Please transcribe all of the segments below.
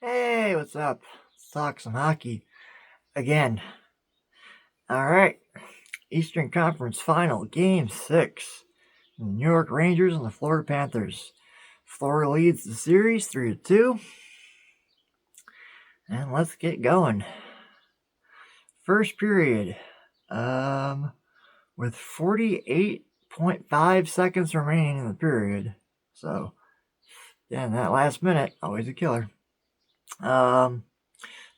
Hey, what's up? Let's talk some hockey again. All right, Eastern Conference Final, Game 6. New York Rangers and the Florida Panthers. Florida leads the series 3-2. And let's get going. First period, with 48.5 seconds remaining in the period. So, yeah, that last minute, always a killer.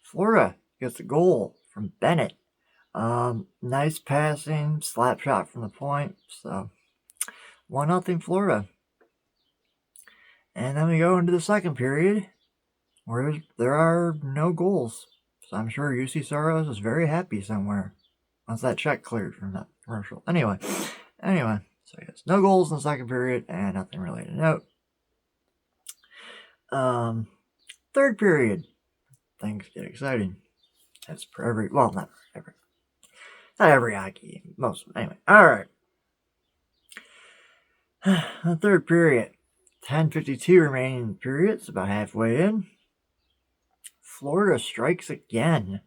Florida gets a goal from Bennett. Nice passing, slap shot from the point. So 1-0 Florida. And then we go into the second period where there are no goals. So I'm sure UC Soros is very happy somewhere once that check cleared from that commercial. Anyway, so yes, no goals in the second period and nothing really to note. Third period, things get exciting. That's for every, well, not every hockey game, most of them. Anyway, all right. The third period, 10:52 remaining in the period. It's about halfway in. Florida strikes again.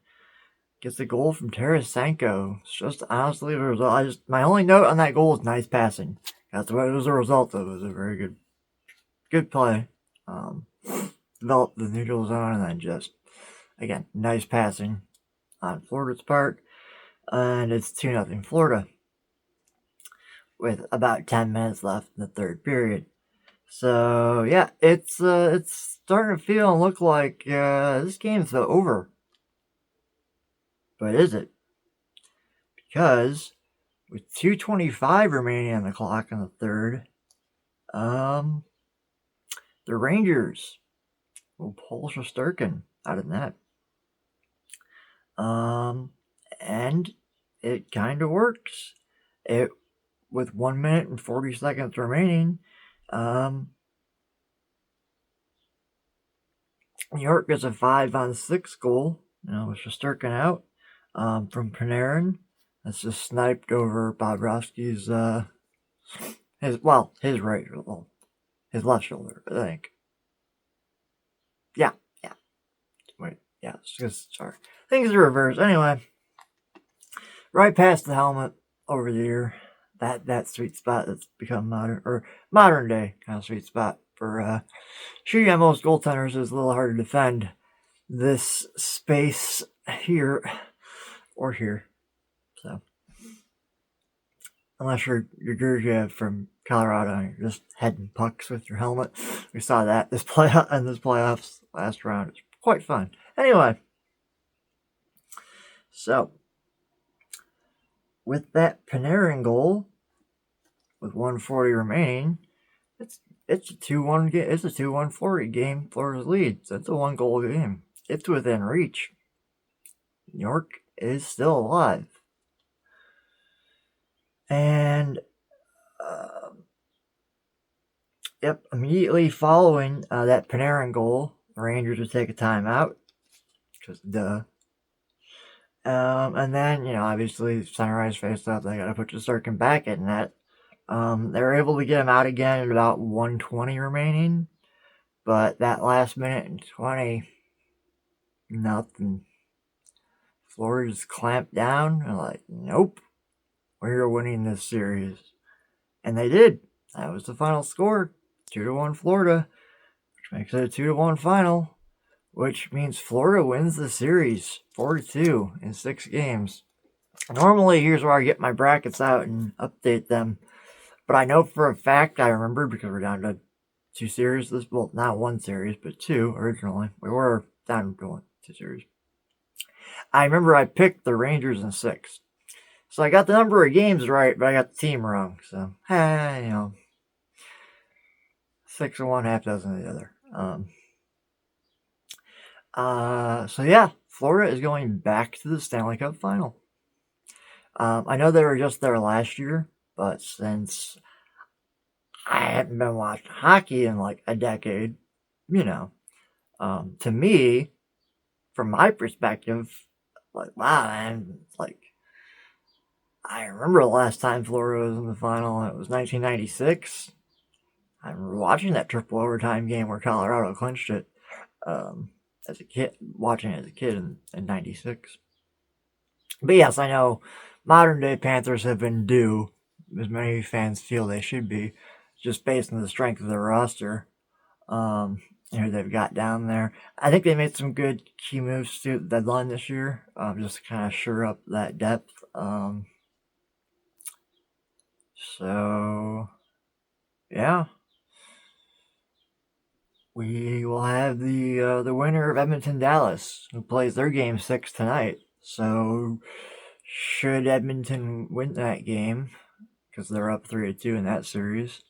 Gets a goal from Tarasenko. It's just honestly a result. My only note on that goal is nice passing. That's what it was a result of. It was a very good play. Developed the neutral zone and then just, again, nice passing on Florida's part. And it's 2-0 Florida with about 10 minutes left in the third period. So yeah, it's starting to feel and look like this game's over. But is it? Because with 2:25 remaining on the clock in the third, the Rangers will pull Shesterkin out of net. And it kind of works. With 1 minute and 40 seconds remaining, New York gets a 5-on-6 goal, with Shesterkin out, from Panarin. That's just sniped over Bobrovsky's, his right, well, his left shoulder, I think. Yeah. Wait, yeah, sorry. Things are reversed. Anyway, right past the helmet over the ear. That sweet spot that's become modern day kind of sweet spot for shooting at most goaltenders is a little hard to defend this space here or here. So unless you're Gurdjieff from Colorado and you're just heading pucks with your helmet. We saw that this playoffs last round. It's quite fun. Anyway, so with that Panarin goal, with 1:40 remaining, it's a 2-1 game. It's a 2-1 Florida game. Florida's lead. So it's a 1-goal game. It's within reach. New York is still alive. And immediately following that Panarin goal, the Rangers would take a timeout. Just duh. And then, obviously, Sunrise faced up. They got to put Shesterkin back in net. They were able to get him out again at about 1:20 remaining. But that last minute and 20, nothing. Florida just clamped down and like, nope, we're winning this series. And they did. That was the final score. 2-1 Florida, which makes it a 2-1 final, which means Florida wins the series 4-2 in 6 games. Normally, here's where I get my brackets out and update them. But I know for a fact, I remember because we're down to 2 series. Well, not 1 series, but 2 originally. We were down to 2 series. I remember I picked the Rangers in 6. So I got the number of games right, but I got the team wrong. So, 6 of one, half dozen of the other. So yeah, Florida is going back to the Stanley Cup Final. I know they were just there last year, but since I haven't been watching hockey in like a decade, to me, from my perspective, like, wow, man, like, I remember the last time Florida was in the final. It was 1996. I remember watching that triple overtime game where Colorado clinched it. as a kid, watching it as a kid in '96. But yes, I know modern day Panthers have been due, as many fans feel they should be, just based on the strength of their roster. Who they've got down there. I think they made some good key moves to the deadline this year, just to kind of shore up that depth. So, yeah. We will have the winner of Edmonton Dallas, who plays their game 6 tonight. So, should Edmonton win that game, because they're up 3-2 in that series,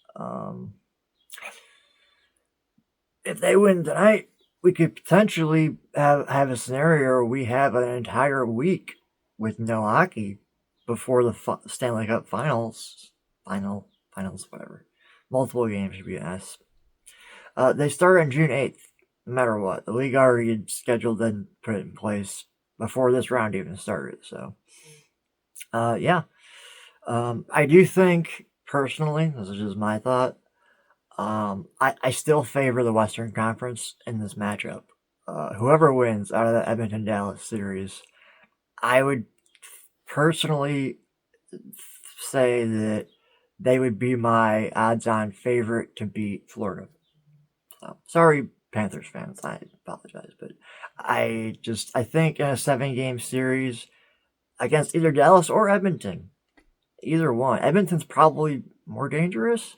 if they win tonight, we could potentially have a scenario where we have an entire week with no hockey before the Stanley Cup Finals, whatever. Multiple games should be asked. They start on June 8th, no matter what. The league already scheduled and put it in place before this round even started. So, yeah. I do think, personally, this is just my thought, I still favor the Western Conference in this matchup. Whoever wins out of the Edmonton-Dallas series, I would personally say that they would be my odds-on favorite to beat Florida. So, sorry, Panthers fans, I apologize, but I think in a 7-game series against either Dallas or Edmonton, either one, Edmonton's probably more dangerous.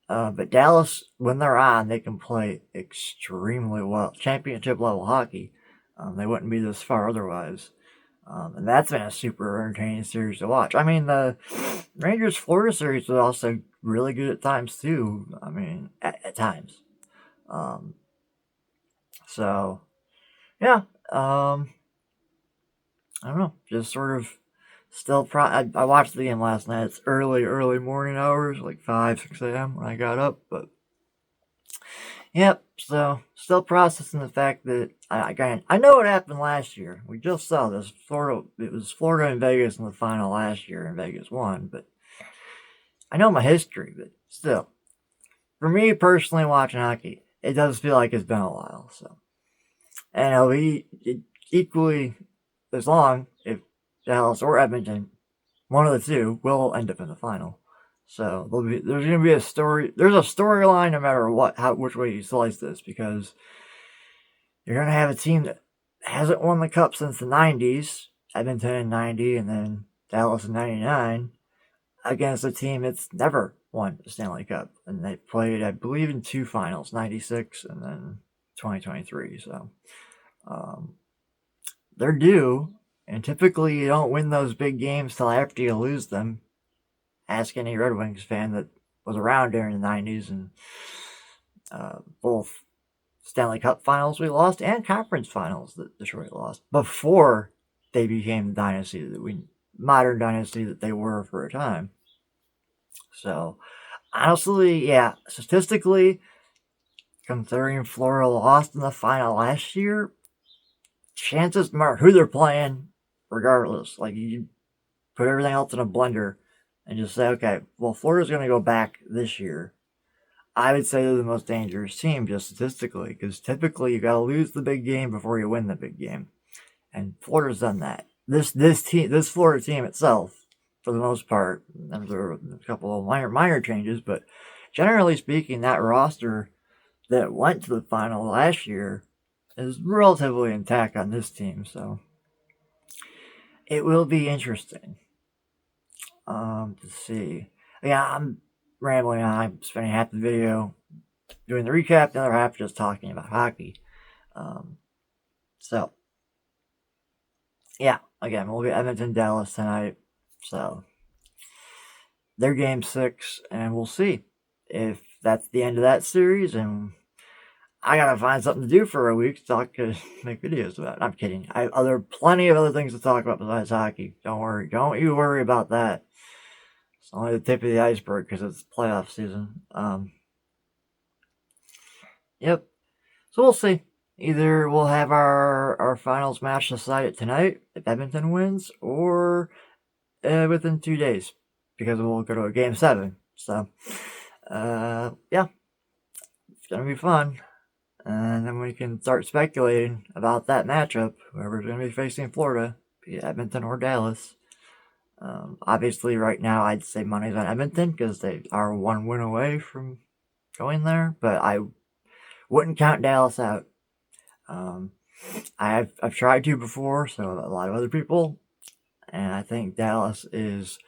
But Dallas, when they're on, they can play extremely well. Championship level hockey. They wouldn't be this far otherwise. And that's been a super entertaining series to watch. I mean, the Rangers-Florida series was also really good at times, too. I mean, at times. So, yeah. I don't know. Just sort of still I watched the game last night. It's early morning hours, like 5, 6 a.m. when I got up. But, yep. So, still processing the fact that I know what happened last year. We just saw this. It was Florida and Vegas in the final last year, and Vegas won. But I know my history, but still. For me personally, watching hockey, it does feel like it's been a while. So, and it'll be equally as long if Dallas or Edmonton, one of the two, will end up in the final. So there's going to be a story. There's a storyline no matter which way you slice this, because you're going to have a team that hasn't won the cup since the 90s, Edmonton in 90, and then Dallas in 99, against a team that's never won the Stanley Cup. And they played, I believe, in 2 finals, 96 and then 2023. So they're due. And typically you don't win those big games till after you lose them. Ask any Red Wings fan that was around during the 90s and both Stanley Cup finals we lost and conference finals that Detroit lost before they became the dynasty modern dynasty that they were for a time. So, honestly, yeah, statistically, considering Florida lost in the final last year, chances matter who they're playing, regardless. Like, you put everything else in a blender and just say, okay, well, Florida's going to go back this year. I would say they're the most dangerous team, just statistically, because typically you got to lose the big game before you win the big game, and Florida's done that. This Florida team itself, for the most part, there are a couple of minor changes, but generally speaking, that roster that went to the final last year is relatively intact on this team, so it will be interesting. To see. Yeah, I'm rambling on. I'm spending half the video doing the recap, the other half just talking about hockey. So, yeah, again, we'll be Edmonton, Dallas tonight. So, they're game 6, and we'll see if that's the end of that series. And I gotta find something to do for a week to make videos about it. I'm kidding. There are plenty of other things to talk about besides hockey. Don't worry. Don't you worry about that. It's only the tip of the iceberg because it's playoff season. Yep. So we'll see. Either we'll have our finals match decided tonight if Edmonton wins, or within 2 days, because we'll go to a game 7. So, yeah, it's gonna be fun. And then we can start speculating about that matchup, whoever's going to be facing Florida, be it Edmonton or Dallas. Obviously, right now, I'd say money's on Edmonton because they are 1 win away from going there, but I wouldn't count Dallas out. I've tried to before, so a lot of other people, and I think Dallas is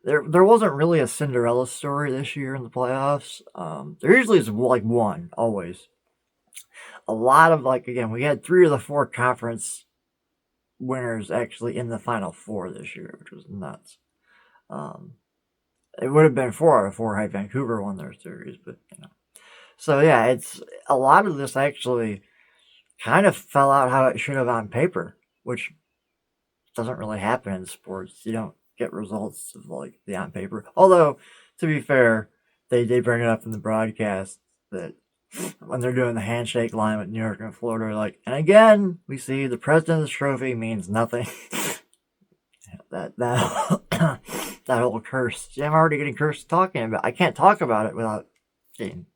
there wasn't really a Cinderella story this year in the playoffs. There usually is like one, always. A lot of again, we had 3 of the 4 conference winners actually in the Final Four this year, which was nuts. It would have been 4 out of 4 had Vancouver won their series, but So yeah, it's a lot of this actually kind of fell out how it should have on paper, which doesn't really happen in sports. You don't get results of the on paper. Although, to be fair, they did bring it up in the broadcast that when they're doing the handshake line with New York and Florida, and again, we see the president's trophy means nothing. that that whole curse. See, I'm already getting cursed talking about. I can't talk about it without getting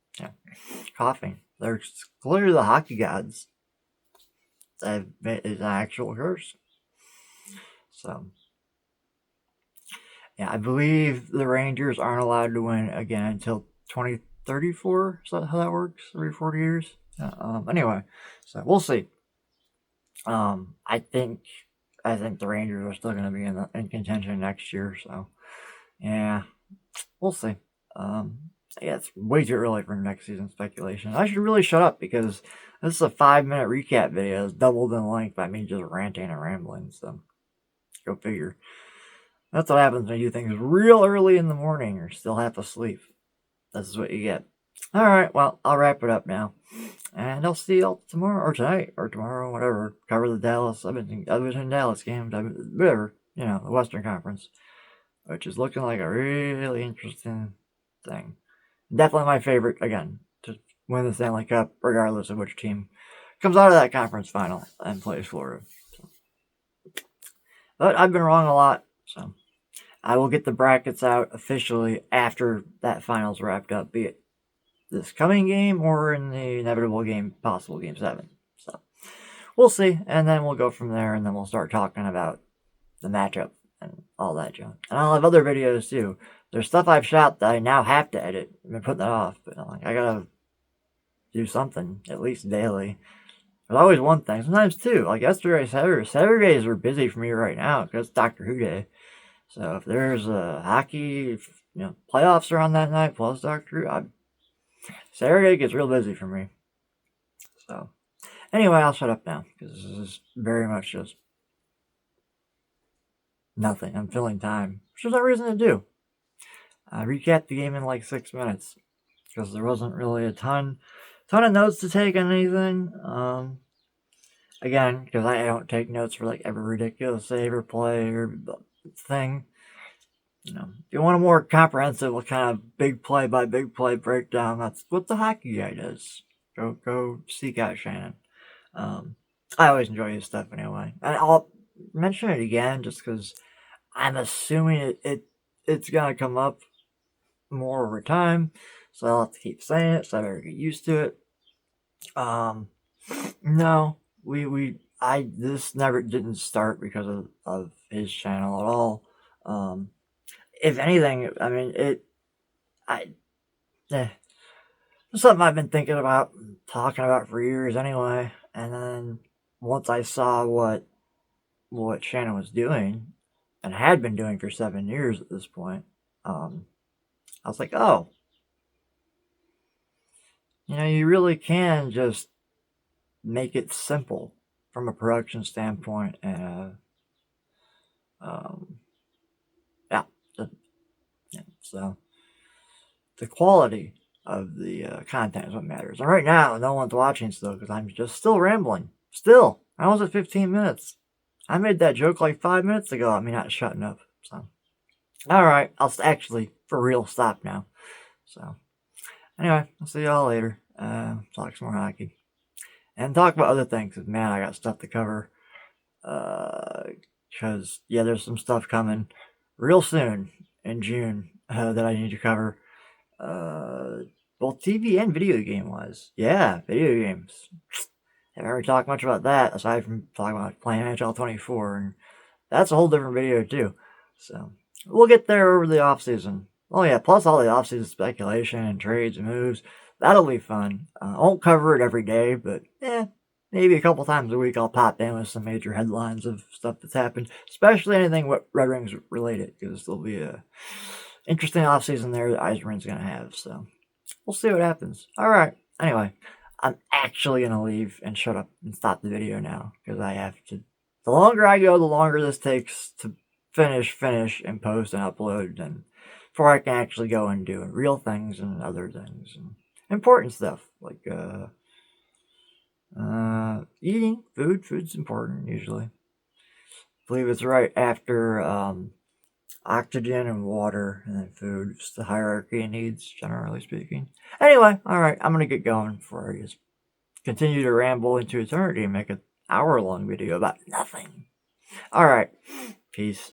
coughing. They're clearly the hockey gods. It's an actual curse. So, yeah, I believe the Rangers aren't allowed to win again until 2034. Is that how that works? Every 40 years? Anyway, so we'll see. I think the Rangers are still going to be in contention next year. So, yeah, we'll see. Yeah, it's way too early for next season speculation. I should really shut up because this is a 5-minute recap video. It's doubled in length by me just ranting and rambling. So, go figure. That's what happens when you do things real early in the morning or still half asleep. This is what you get. Alright, well, I'll wrap it up now. And I'll see y'all tomorrow, or tonight, or tomorrow, whatever. Cover the Dallas, Edmonton Dallas game, whatever, the Western Conference. Which is looking like a really interesting thing. Definitely my favorite, again, to win the Stanley Cup, regardless of which team comes out of that conference final and plays Florida. So. But I've been wrong a lot, so I will get the brackets out officially after that finals wrapped up, be it this coming game or in the inevitable game, possible game 7. So we'll see, and then we'll go from there, and then we'll start talking about the matchup and all that junk. And I'll have other videos too. There's stuff I've shot that I now have to edit. I've been putting that off, but I gotta do something at least daily. There's always one thing, sometimes 2. Yesterday, Saturdays are busy for me right now because it's Doctor Who Day. So if there's a hockey, playoffs are on that night plus Doctor Who, Saturday gets real busy for me. So anyway, I'll shut up now because this is very much just nothing. I'm filling time, which there's no reason to do. I recapped the game in 6 minutes because there wasn't really a ton of notes to take on anything. Again, because I don't take notes for every ridiculous save or play or thing. If you want a more comprehensive kind of big play by big play breakdown, that's what the hockey guy does. Go seek out Shannon. I always enjoy his stuff anyway. And I'll mention it again just because I'm assuming it's going to come up more over time. So I'll have to keep saying it so I better get used to it. No, this never didn't start because of his channel at all. If anything, I mean, it's something I've been thinking about, talking about for years anyway. And then once I saw what Shannon was doing and had been doing for 7 years at this point, I was like, oh, you really can just make it simple from a production standpoint and so the quality of the content is what matters. And right now, no one's watching still because I'm just still rambling. Still, I was at 15 minutes. I made that joke 5 minutes ago. I mean, not shutting up. So, all right, I'll actually for real stop now. So, anyway, I'll see y'all later. Talk some more hockey and talk about other things. Cause man, I got stuff to cover. Because there's some stuff coming real soon in June that I need to cover. both TV and video game wise. Yeah, video games. Haven't really talked much about that aside from talking about playing NHL 24, and that's a whole different video too. So we'll get there over the off season. Oh yeah, plus all the off season speculation and trades and moves. That'll be fun. I won't cover it every day, but maybe a couple times a week I'll pop in with some major headlines of stuff that's happened, especially anything Red Wings related, because there'll be a interesting offseason there that Yzerman's going to have. So we'll see what happens. All right. Anyway, I'm actually going to leave and shut up and stop the video now, because I have to. The longer I go, the longer this takes to finish, and post and upload, and before I can actually go and do real things and other things and important stuff like eating food. Food's important usually. I believe it's right after oxygen and water and then food. It's the hierarchy of needs, generally speaking. Anyway, all right, I'm gonna get going before I just continue to ramble into eternity and make an hour-long video about nothing. All right, peace.